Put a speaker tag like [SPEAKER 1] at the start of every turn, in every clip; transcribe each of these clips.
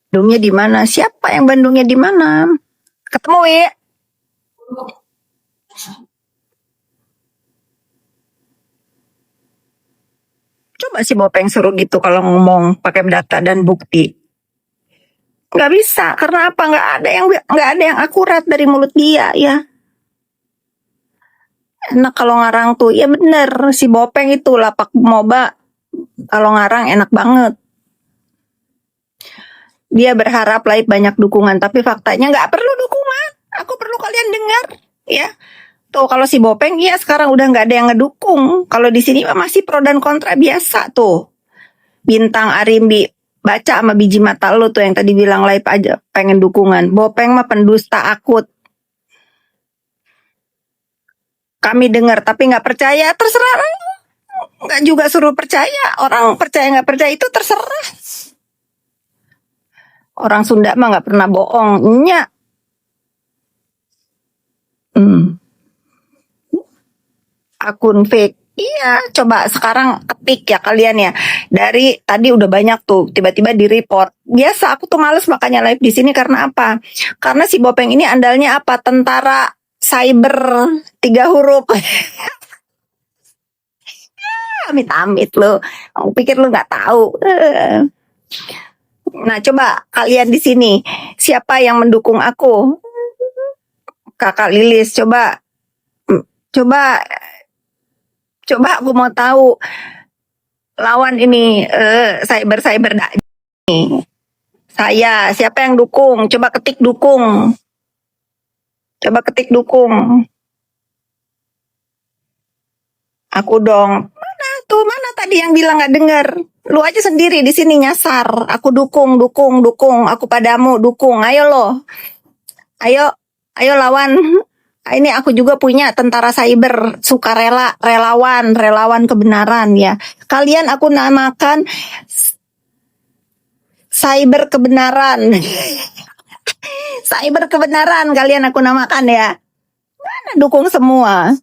[SPEAKER 1] Bandungnya di mana? Siapa yang Bandungnya di mana? Ketemu ya. Coba si Bopeng suruh gitu kalau ngomong pakai data dan bukti. Nggak bisa, karena apa? Nggak ada yang akurat dari mulut dia ya. Enak kalau ngarang tuh, ya bener si Bopeng itu lapak moba kalau ngarang enak banget. Dia berharap Laip banyak dukungan, tapi faktanya nggak perlu dukungan. Aku perlu kalian dengar, ya. Tuh kalau si Bopeng, ya sekarang udah nggak ada yang ngedukung. Kalau di sini masih pro dan kontra biasa tuh. Bintang Arimbi, baca sama biji mata lo tuh yang tadi bilang Laip aja pengen dukungan. Bopeng mah pendusta akut. Kami dengar tapi nggak percaya, terserah. Nggak juga suruh percaya. Orang percaya nggak percaya itu terserah. Orang Sunda mah nggak pernah bohong. Nya. Akun fake. Iya, coba sekarang ketik ya kalian ya. Dari tadi udah banyak tuh, tiba-tiba di report. Biasa aku tuh males makanya live di sini karena apa? Karena si Bopeng ini andalnya apa? Tentara cyber 3 huruf. Amit-amit lo. Aku pikir lu nggak tahu. Nah, coba kalian di sini siapa yang mendukung aku? Kakak Lilis, coba coba aku mau tahu lawan ini cyber nih. Saya, siapa yang dukung? Coba ketik dukung. Coba ketik dukung. Aku dong. Mana tuh? Mana tadi yang bilang nggak dengar? Lu aja sendiri di sini nyasar. Aku dukung, dukung, dukung. Aku padamu, dukung. Ayo lo. Ayo, ayo lawan. Ini aku juga punya tentara cyber sukarela, relawan kebenaran ya. Kalian aku namakan cyber kebenaran. Cyber kebenaran kalian aku namakan ya. Mana dukung semua?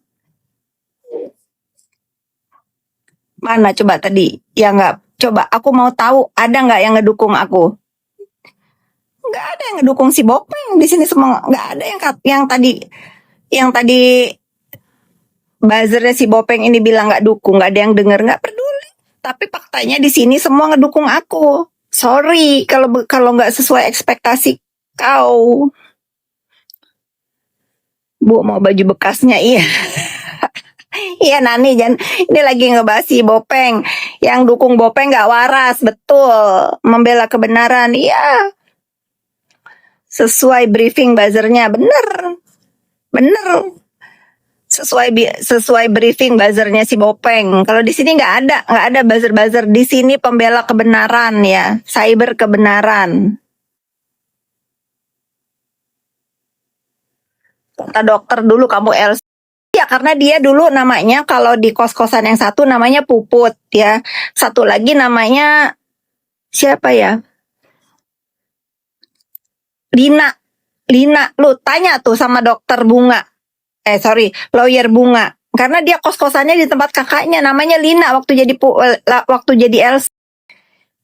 [SPEAKER 1] Mana coba tadi? Ya nggak. Coba aku mau tahu ada nggak yang ngedukung aku? Nggak ada yang ngedukung si Bopeng di sini semua. Nggak ada yang tadi buzzernya si Bopeng ini bilang nggak dukung, nggak ada yang denger, nggak peduli. Tapi faktanya di sini semua ngedukung aku. Sorry kalau nggak sesuai ekspektasi kau. Bu mau baju bekasnya iya. Iya Nani, jangan ini lagi ngebahas si Bopeng. Yang dukung Bopeng nggak waras, betul. Membela kebenaran, iya. Sesuai briefing buzzernya, bener. Bener. Sesuai briefing buzzernya si Bopeng. Kalau di sini nggak ada buzzer di sini pembela kebenaran ya, cyber kebenaran. Kata dokter dulu kamu Elsa. Ya karena dia dulu namanya kalau di kos-kosan yang satu namanya Puput ya. Satu lagi namanya siapa ya? Lina. Lina, lu tanya tuh sama dokter Bunga. Lawyer Bunga. Karena dia kos-kosannya di tempat kakaknya namanya Lina waktu jadi Elsa.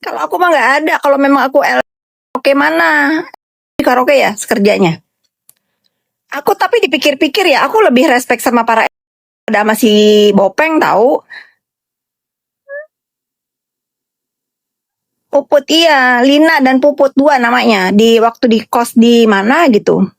[SPEAKER 1] Kalau aku mah nggak ada. Kalau memang aku oke mana? Di karaoke ya kerjanya. Aku tapi dipikir-pikir ya, aku lebih respect sama para ada masih Bopeng tahu. Puput iya, Lina dan Puput dua namanya. Di waktu di kos di mana gitu.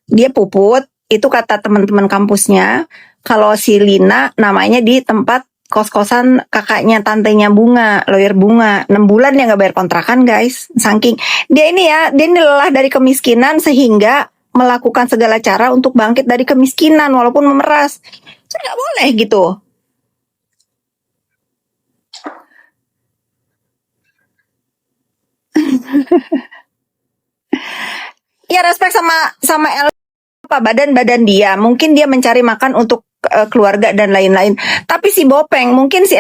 [SPEAKER 1] Dia Puput, itu kata teman-teman kampusnya. Kalau si Lina namanya di tempat kos-kosan kakaknya tantenya Bunga, lawyer Bunga. 6 bulan dia nggak bayar kontrakan guys. Saking dia ini lelah dari kemiskinan sehingga melakukan segala cara untuk bangkit dari kemiskinan walaupun memeras. Saya nggak boleh gitu. Ya respect sama apa badan dia. Mungkin dia mencari makan untuk keluarga dan lain-lain. Tapi si Bopeng mungkin si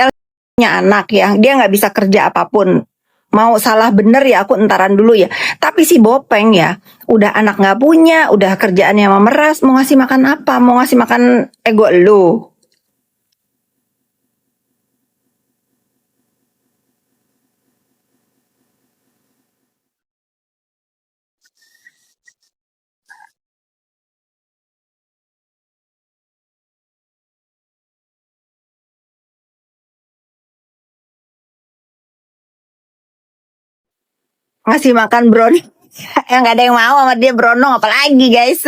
[SPEAKER 1] punya anak ya, dia nggak bisa kerja apapun. Mau salah bener ya aku entaran dulu ya. Tapi si Bopeng ya, udah anak nggak punya, udah kerjaannya memeras, mau ngasih makan apa? Mau ngasih makan ego lu. ngasih makan brownies. Yang nggak ada yang mau sama dia brownies, apalagi guys.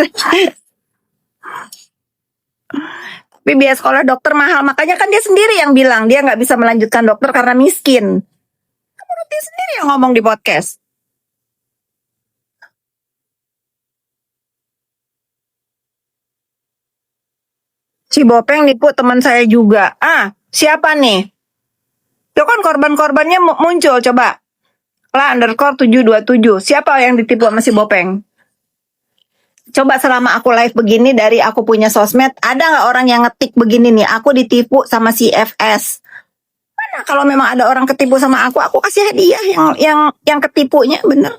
[SPEAKER 1] Tapi biaya sekolah dokter mahal, makanya kan dia sendiri yang bilang dia nggak bisa melanjutkan dokter karena miskin. Dia sendiri yang ngomong di podcast. Si Bopeng nipu teman saya juga. Ah, siapa nih? Itu kan korban-korbannya muncul, coba. Lah underscore 727. Siapa yang ditipu sama si Bopeng? Coba selama aku live begini dari aku punya sosmed, ada nggak orang yang ngetik begini nih, aku ditipu sama si FS? Mana kalau memang ada orang ketipu sama aku kasih hadiah yang ketipunya bener.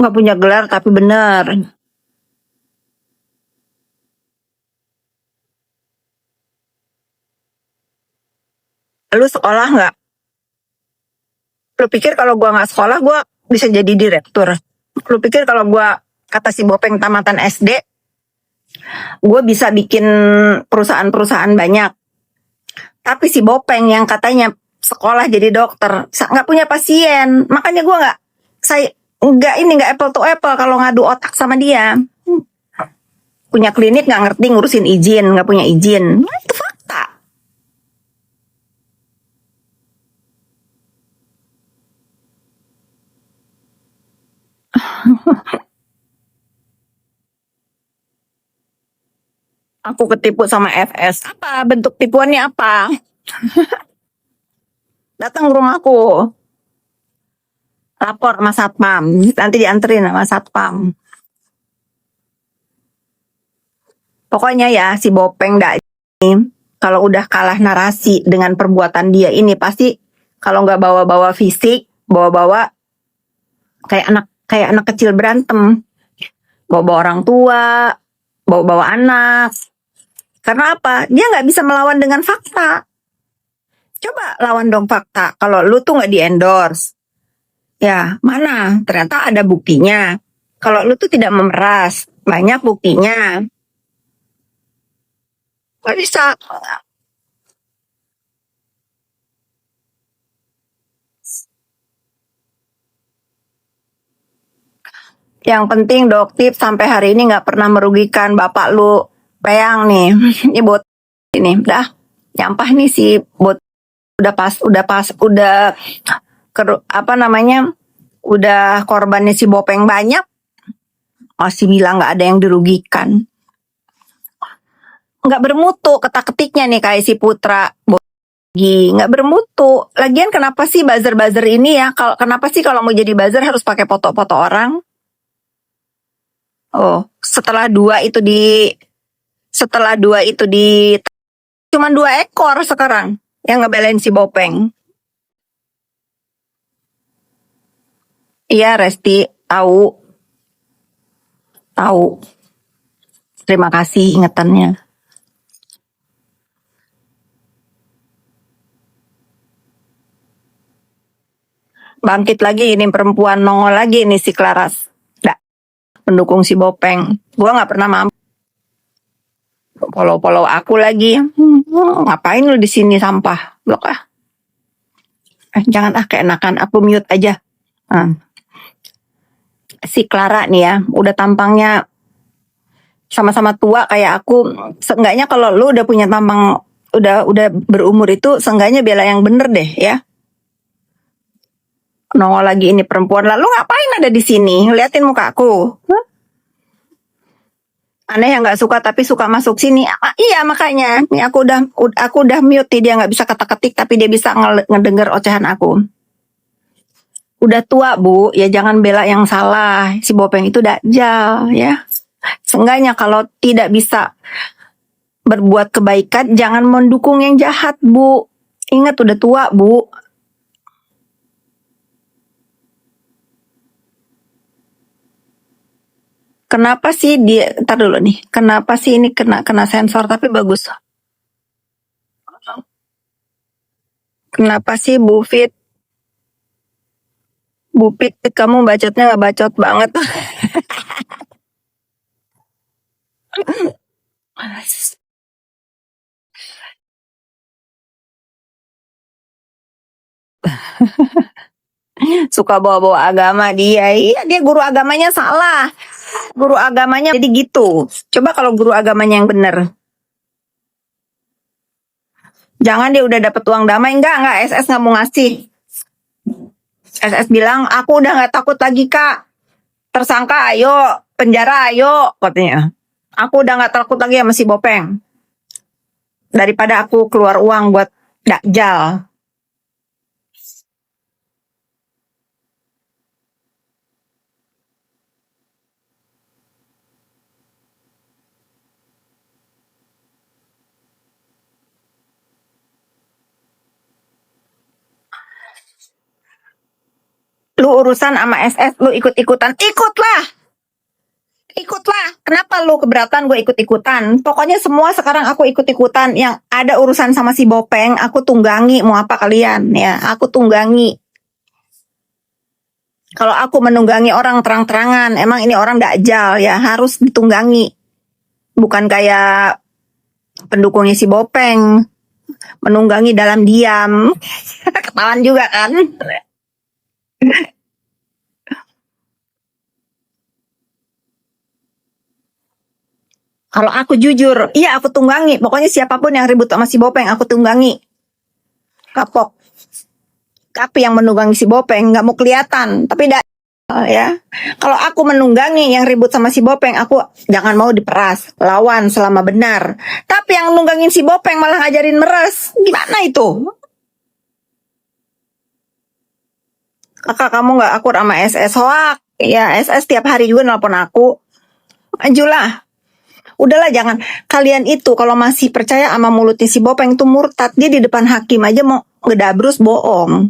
[SPEAKER 1] Nggak punya gelar tapi bener. Lu sekolah nggak? Lu pikir kalau gua nggak sekolah gua bisa jadi direktur? Lu pikir kalau gua kata si Bopeng tamatan SD, gue bisa bikin perusahaan-perusahaan banyak. Tapi si Bopeng yang katanya sekolah jadi dokter, nggak punya pasien. Makanya gue nggak apple to apple kalau ngadu otak sama dia. Punya klinik nggak ngerti ngurusin izin, nggak punya izin. Itu fakta. Aku ketipu sama FS. Apa bentuk tipuannya apa? Datang ke rumahku, lapor sama satpam, nanti dianterin sama satpam. Pokoknya ya si Bopeng ini kalau udah kalah narasi dengan perbuatan dia ini pasti kalau nggak bawa-bawa fisik, bawa-bawa kayak anak kecil berantem, bawa-bawa orang tua, bawa-bawa anak. Karena apa? Dia nggak bisa melawan dengan fakta. Coba lawan dong fakta. Kalau lu tuh nggak di endorse, ya mana? Ternyata ada buktinya. Kalau lu tuh tidak memeras, banyak buktinya. Gak bisa. Yang penting Doktip sampai hari ini nggak pernah merugikan bapak lu. Peyang nih, ini bot ini dah nyampah nih si bot udah apa namanya udah korbannya si Bopeng banyak masih bilang nggak ada yang dirugikan. Nggak bermutu ketak-ketiknya nih kayak si Putra Bogi, nggak bermutu. Lagian kenapa sih buzzer-buzzer ini ya? Kenapa sih kalau mau jadi buzzer harus pakai foto-foto orang? Oh, setelah dua itu di cuman 2 ekor sekarang yang ngebelain si Bopeng. Iya, Resti tahu. Terima kasih ingetannya. Bangkit lagi ini perempuan nongol lagi ini si Claras. Pendukung si Bopeng. Gua nggak pernah mampu. Follow aku lagi. Ngapain lu di sini sampah? Blok ah. Jangan keenakan. Aku mute aja. Si Clara nih ya, udah tampangnya sama-sama tua kayak aku. Seenggaknya kalau lu udah punya tampang udah berumur itu, seenggaknya bela yang bener deh ya. Nongol lagi ini perempuan. Lalu ngapain ada di sini? Liatin muka aku. Aneh yang nggak suka tapi suka masuk sini. Iya makanya. Nih aku udah mute dia nggak bisa ketik-ketik tapi dia bisa ngedenger ocehan aku. Udah tua Bu, ya jangan bela yang salah. Si Bopeng itu dajjal ya. Seenggaknya kalau tidak bisa berbuat kebaikan, jangan mendukung yang jahat Bu. Ingat udah tua Bu. Kenapa sih dia, ntar dulu nih, kenapa sih ini kena sensor tapi bagus. Kenapa sih Bu Fit, kamu bacotnya gak bacot banget. Suka bawa-bawa agama dia. Iya, dia guru agamanya salah. Guru agamanya jadi gitu. Coba kalau guru agamanya yang bener. Jangan dia udah dapet uang damai. Enggak, SS nggak mau ngasih. SS bilang, aku udah nggak takut lagi kak. Tersangka ayo, penjara ayo, katanya. Aku udah nggak takut lagi sama si Bopeng. Daripada aku keluar uang buat dakjal. Lu urusan sama SS, lu ikut-ikutan. Ikutlah. Kenapa lu keberatan gue ikut-ikutan? Pokoknya semua sekarang aku ikut-ikutan. Yang ada urusan sama si Bopeng, aku tunggangi. Mau apa kalian? Ya, aku tunggangi. Kalau aku menunggangi orang terang-terangan, emang ini orang dakjal ya, harus ditunggangi. Bukan kayak pendukungnya si Bopeng, menunggangi dalam diam. Ketahuan juga kan? Kalau aku jujur, iya aku tunggangi. Pokoknya siapapun yang ribut sama si Bopeng, aku tunggangi. Kapok. Tapi yang menunggangi si Bopeng nggak mau kelihatan. Tapi ya. Kalau aku menunggangi yang ribut sama si Bopeng, aku jangan mau diperas. Lawan selama benar. Tapi yang nunggangin si Bopeng malah ngajarin meres. Gimana itu? Kakak kamu nggak akur sama SS hoak. Ya SS tiap hari juga nelpon aku. Majulah. Udahlah jangan. Kalian itu kalau masih percaya sama mulutnya si Bopeng itu murtad. Dia di depan hakim aja mau ngedabrus bohong.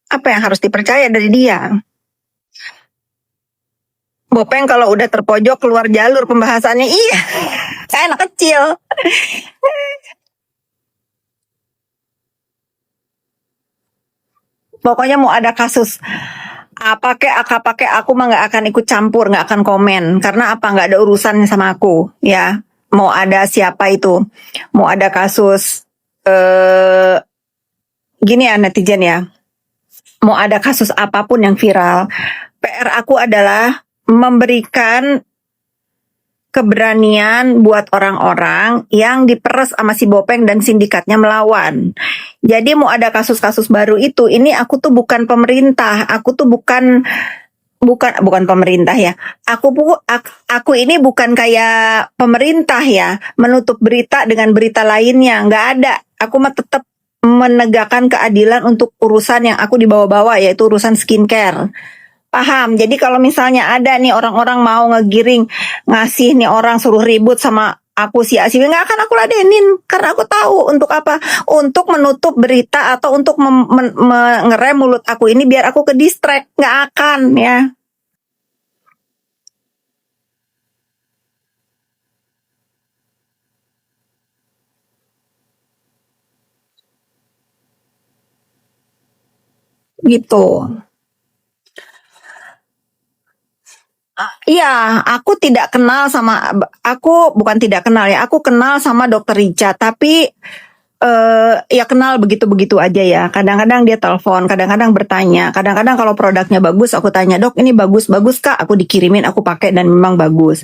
[SPEAKER 1] Apa yang harus dipercaya dari dia? Bopeng kalau udah terpojok keluar jalur pembahasannya. Iya. Kayak anak kecil. Pokoknya mau ada kasus apa pakai aku mah nggak akan ikut campur, nggak akan komen karena apa nggak ada urusannya sama aku ya. Mau ada siapa itu, mau ada kasus gini ya netizen ya, mau ada kasus apapun yang viral, PR aku adalah memberikan keberanian buat orang-orang yang diperes sama si Bopeng dan sindikatnya melawan. Jadi mau ada kasus-kasus baru itu, ini aku tuh bukan pemerintah, aku tuh bukan pemerintah ya. Aku ini bukan kayak pemerintah ya, menutup berita dengan berita lainnya, nggak ada. Aku mah tetap menegakkan keadilan untuk urusan yang aku dibawa-bawa, yaitu urusan skincare. Paham. Jadi kalau misalnya ada nih orang-orang mau ngegiring, ngasih nih orang suruh ribut sama aku si Asiwi, nggak akan aku ladenin. Karena aku tahu untuk apa. Untuk menutup berita atau untuk ngerem mulut aku ini biar aku ke distract. Nggak akan ya. Gitu. Iya, aku tidak kenal sama, aku bukan tidak kenal ya, aku kenal sama Dokter Rica, tapi ya kenal begitu-begitu aja ya. Kadang-kadang dia telepon, kadang-kadang bertanya, kadang-kadang kalau produknya bagus, aku tanya dok ini bagus kak, aku dikirimin, aku pakai dan memang bagus.